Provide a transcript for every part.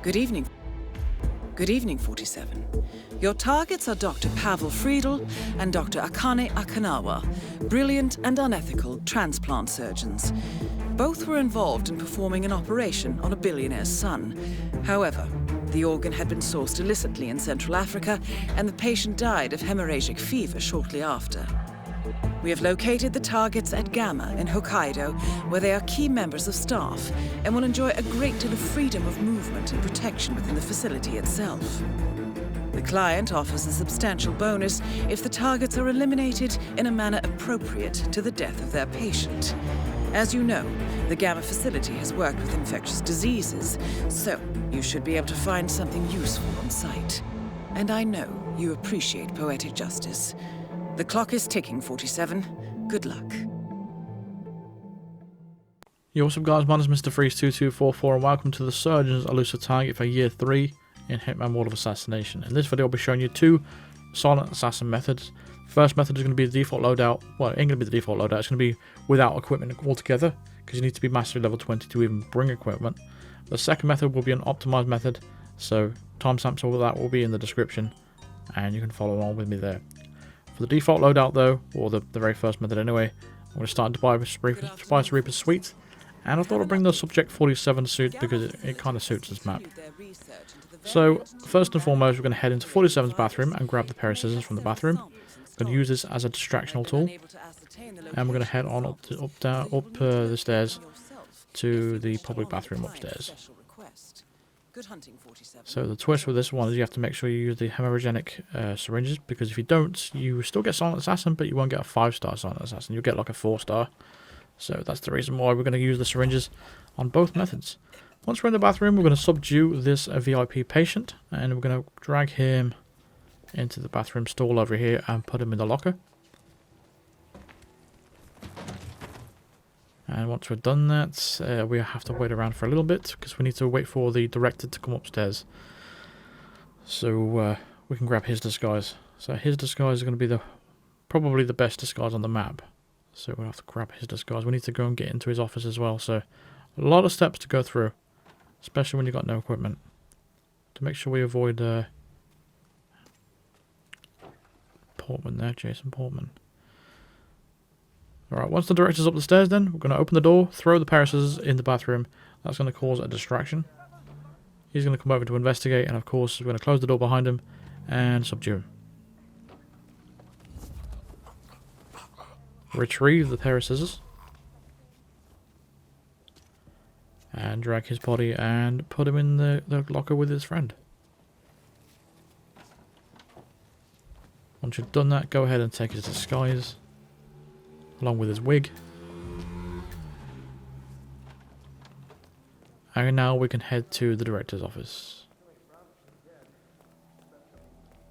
Good evening. Good evening, 47. Your targets are Dr. Pavel Friedel and Dr. Akane Akanawa, brilliant and unethical transplant surgeons. Both were involved in performing an operation on a billionaire's son. However, the organ had been sourced illicitly in Central Africa, and the patient died of hemorrhagic fever shortly after. We have located the targets at Gamma in Hokkaido, where they are key members of staff and will enjoy a great deal of freedom of movement and protection within the facility itself. The client offers a substantial bonus if the targets are eliminated in a manner appropriate to the death of their patient. As you know, the Gamma facility has worked with infectious diseases, so you should be able to find something useful on site. And I know you appreciate poetic justice. The clock is ticking, 47. Good luck. Yo, what's up guys, my name is Mr. Freeze2244 and welcome to the Surgeon's Elusive target for Year 3 in Hitman World of Assassination. In this video I'll be showing you two silent assassin methods. First method is going to be the default loadout. Well, it ain't going to be the default loadout, it's going to be without equipment altogether, because you need to be mastery level 20 to even bring equipment. The second method will be an optimized method, so timestamps all of that will be in the description and you can follow along with me there. For the default loadout though, or the very first method anyway, I'm going to start Spice Reaper's Suite, and I thought I'd bring the Subject 47 suit because it kind of suits this map. So, first and foremost we're going to head into 47's bathroom and grab the pair of scissors from the bathroom. We're going to use this as a distractional tool, and we're going to head on up the stairs to the public bathroom upstairs. So the twist with this one is you have to make sure you use the hemorrhagic syringes, because if you don't, you still get Silent Assassin, but you won't get a 5-star Silent Assassin, you'll get like a 4-star. So that's the reason why we're going to use the syringes on both methods. Once we're in the bathroom, we're going to subdue this VIP patient, and we're going to drag him into the bathroom stall over here and put him in the locker. And once we've done that, we have to wait around for a little bit because we need to wait for the director to come upstairs. So we can grab his disguise. So his disguise is going to be probably the best disguise on the map. So we'll have to grab his disguise. We need to go and get into his office as well. So a lot of steps to go through, especially when you've got no equipment. To make sure we avoid Portman there, Jason Portman. Alright, once the director's up the stairs then, we're going to open the door, throw the pair of scissors in the bathroom. That's going to cause a distraction. He's going to come over to investigate, and of course we're going to close the door behind him and subdue him. Retrieve the pair of scissors. And drag his body and put him in the locker with his friend. Once you've done that, go ahead and take his disguise along with his wig. And now we can head to the director's office.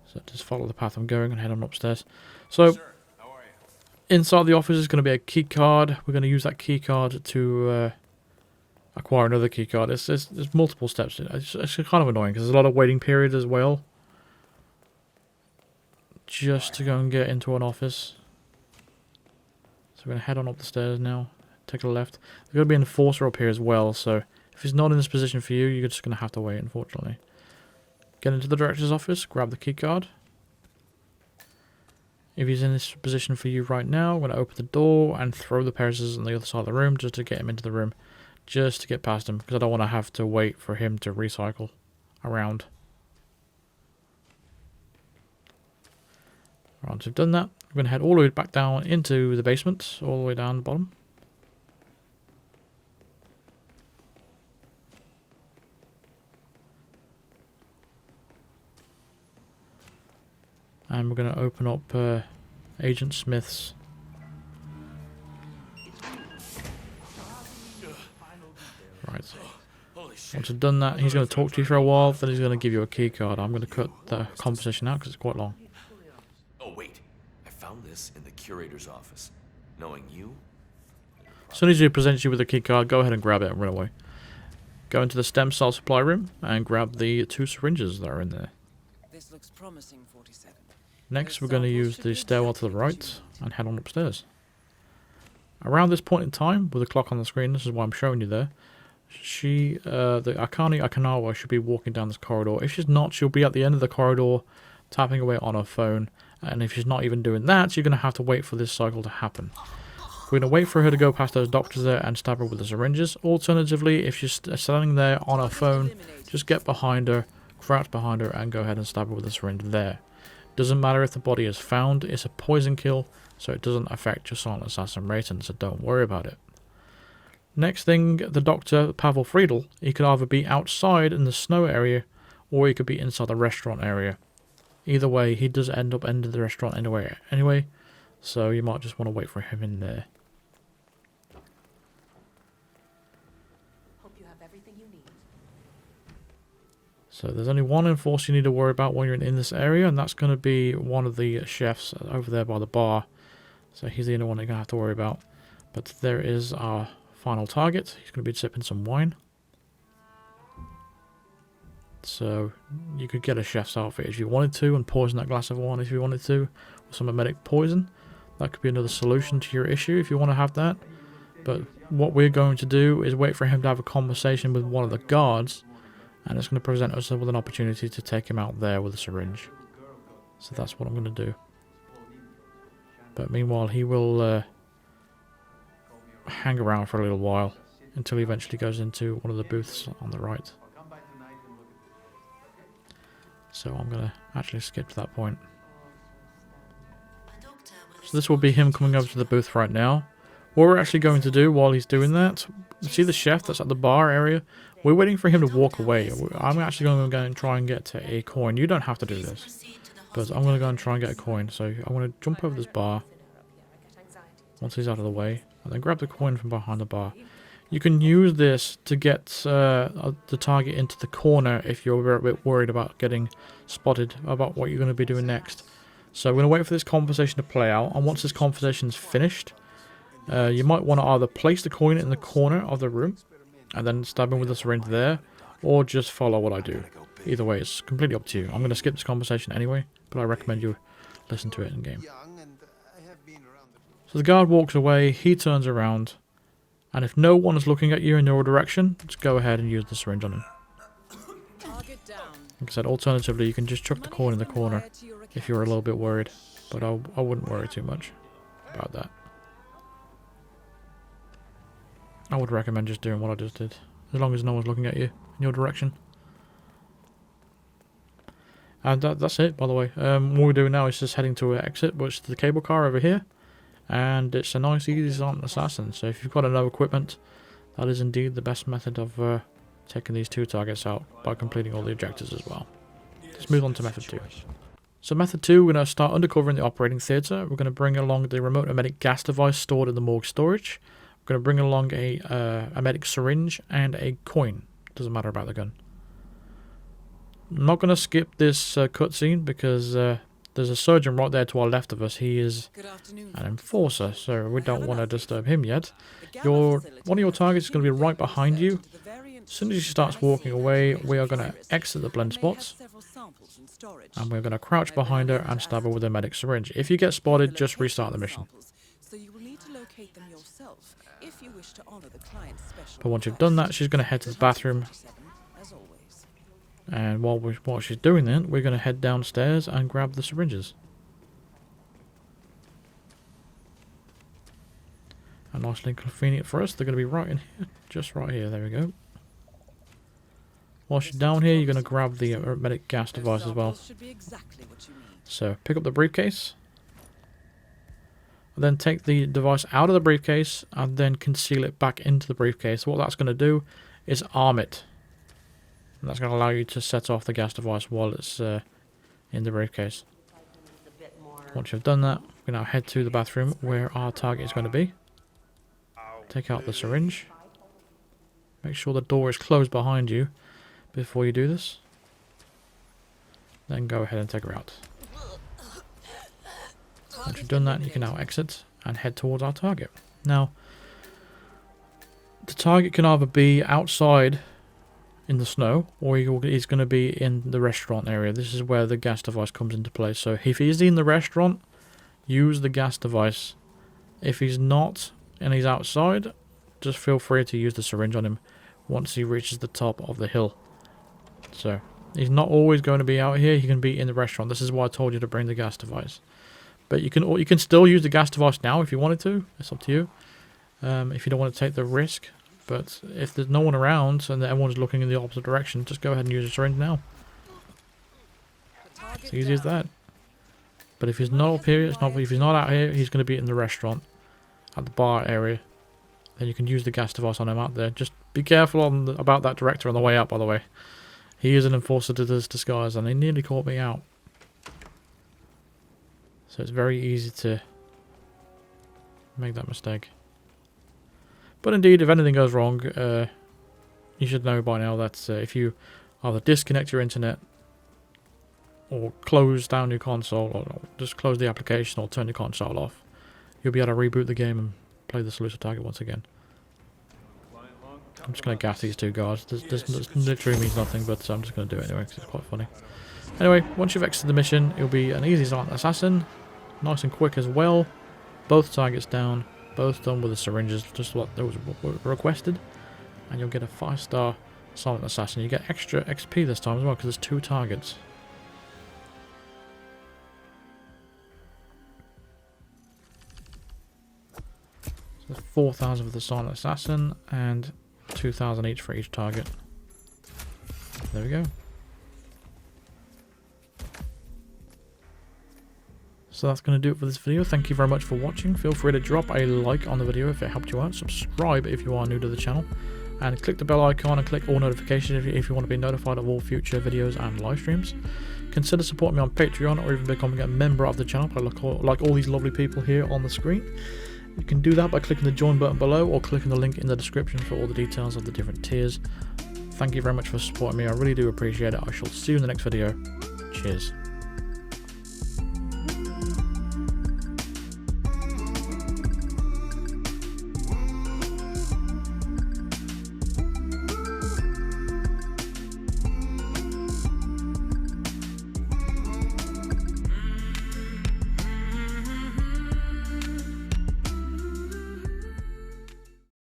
So just follow the path I'm going and head on upstairs. So inside the office is going to be a key card. We're going to use that key card to acquire another key card. There's multiple steps. It's kind of annoying because there's a lot of waiting period as well, just to go and get into an office. So we're going to head on up the stairs now, take a left. There's going to be an enforcer up here as well, so if he's not in this position for you, you're just going to have to wait, unfortunately. Get into the director's office, grab the key card. If he's in this position for you right now, I'm going to open the door and throw the pair of scissors on the other side of the room just to get him into the room, just to get past him, because I don't want to have to wait for him to recycle around. Once we've done that, we're going to head all the way back down into the basement, all the way down the bottom. And we're going to open up Agent Smith's. Right. Once we've done that, he's going to talk to you for a while, then he's going to give you a key card. I'm going to cut the conversation out because it's quite long. Oh wait, I found this in the curator's office. Knowing you? As soon as he presents you with a key card, go ahead and grab it and run away. Go into the stem cell supply room and grab the 2 syringes that are in there. This looks promising, 47. Next, we're going to use the stairwell to the right and head on upstairs. Around this point in time, with the clock on the screen, this is why I'm showing you there, the Akane Akanawa should be walking down this corridor. If she's not, she'll be at the end of the corridor tapping away on her phone. And if she's not even doing that, you're going to have to wait for this cycle to happen. We're going to wait for her to go past those doctors there and stab her with the syringes. Alternatively, if she's standing there on her phone, just get behind her, crouch behind her, and go ahead and stab her with a syringe there. Doesn't matter if the body is found, it's a poison kill, so it doesn't affect your silent assassin rating, so don't worry about it. Next thing, the doctor, Pavel Friedel, he could either be outside in the snow area, or he could be inside the restaurant area. Either way, he does end up in the restaurant anyway, so you might just want to wait for him in there. Hope you have everything you need. So there's only one enforcer you need to worry about when you're in this area, and that's going to be one of the chefs over there by the bar. So he's the only one you're going to have to worry about. But there is our final target. He's going to be sipping some wine. So you could get a chef's outfit if you wanted to and poison that glass of wine if you wanted to. Or some emetic poison. That could be another solution to your issue if you want to have that. But what we're going to do is wait for him to have a conversation with one of the guards. And it's going to present us with an opportunity to take him out there with a syringe. So that's what I'm going to do. But meanwhile, he will hang around for a little while until he eventually goes into one of the booths on the right. So I'm going to actually skip to that point. So this will be him coming over to the booth right now. What we're actually going to do while he's doing that, see the chef that's at the bar area? We're waiting for him to walk away. I'm actually going to go and try and get a coin. You don't have to do this, but I'm going to go and try and get a coin. So I'm going to jump over this bar once he's out of the way, and then grab the coin from behind the bar. You can use this to get the target into the corner if you're a bit worried about getting spotted about what you're going to be doing next. So we're going to wait for this conversation to play out, and once this conversation is finished, you might want to either place the coin in the corner of the room and then stab him with a syringe there, or just follow what I do. Either way, it's completely up to you. I'm going to skip this conversation anyway, but I recommend you listen to it in game. So the guard walks away, he turns around, and if no one is looking at you in your direction, just go ahead and use the syringe on him. Like I said, alternatively, you can just chuck the coin in the corner if you're a little bit worried, but I wouldn't worry too much about that. I would recommend just doing what I just did, as long as no one's looking at you in your direction. And that's it, by the way. What we're doing now is just heading to an exit, which is the cable car over here. And it's a nice, easy silent assassin. So if you've got enough equipment, that is indeed the best method of taking these two targets out by completing all the objectives as well. Let's move on to method 2. So method 2, we're going to start undercover in the operating theatre. We're going to bring along the remote emetic gas device stored in the morgue storage. We're going to bring along a emetic syringe and a coin. Doesn't matter about the gun. I'm not going to skip this cutscene because there's a surgeon right there to our left of us. He is an enforcer, so we don't want to disturb him yet. One of your targets is going to be right behind you. As soon as he starts walking away, we are going to exit the blend spots. And we're going to crouch behind her and stab her with a medic syringe. If you get spotted, just restart the mission. But once you've done that, she's going to head to the bathroom. And while she's doing that, we're going to head downstairs and grab the syringes. And nicely convenient for us, they're going to be right in here. Just right here, there we go. While she's down here, you're going to grab the medic gas device as well. So, pick up the briefcase. And then take the device out of the briefcase and then conceal it back into the briefcase. What that's going to do is arm it. And that's going to allow you to set off the gas device while it's in the briefcase. Once you've done that, we now head to the bathroom where our target is going to be. Take out the syringe. Make sure the door is closed behind you before you do this. Then go ahead and take her out. Once you've done that, you can now exit and head towards our target. Now, the target can either be outside in the snow, or he's going to be in the restaurant area. This is where the gas device comes into play. So if he's in the restaurant, use the gas device. If he's not and he's outside, just feel free to use the syringe on him. once he reaches the top of the hill. So he's not always going to be out here. He can be in the restaurant. This is why I told you to bring the gas device. But you can still use the gas device now if you wanted to. It's up to you. If you don't want to take the risk. But if there's no one around and everyone's looking in the opposite direction, just go ahead and use a syringe now. It's easy as that. But if he's not up here, if he's not out here, he's going to be in the restaurant, at the bar area. Then you can use the gas device on him out there. Just be careful about that director on the way out, by the way. He is an enforcer to this disguise, and he nearly caught me out. So it's very easy to make that mistake. But indeed, if anything goes wrong, you should know by now that if you either disconnect your internet, or close down your console, or just close the application, or turn your console off, you'll be able to reboot the game and play this elusive target once again. I'm just going to gas these two guards. This literally means nothing, but I'm just going to do it anyway because it's quite funny. Anyway, once you've exited the mission, it'll be an easy silent assassin, nice and quick as well. Both targets down, both done with the syringes, just what those were requested, and you'll get a 5-star silent assassin. You get extra XP this time as well because there's 2 targets. So 4,000 for the silent assassin and 2,000 each for each target. There we go. So that's going to do it for this video. Thank you very much for watching. Feel free to drop a like on the video if it helped you out. Subscribe if you are new to the channel. And click the bell icon and click all notifications if you want to be notified of all future videos and live streams. Consider supporting me on Patreon or even becoming a member of the channel, like all these lovely people here on the screen. You can do that by clicking the join button below or clicking the link in the description for all the details of the different tiers. Thank you very much for supporting me. I really do appreciate it. I shall see you in the next video. Cheers.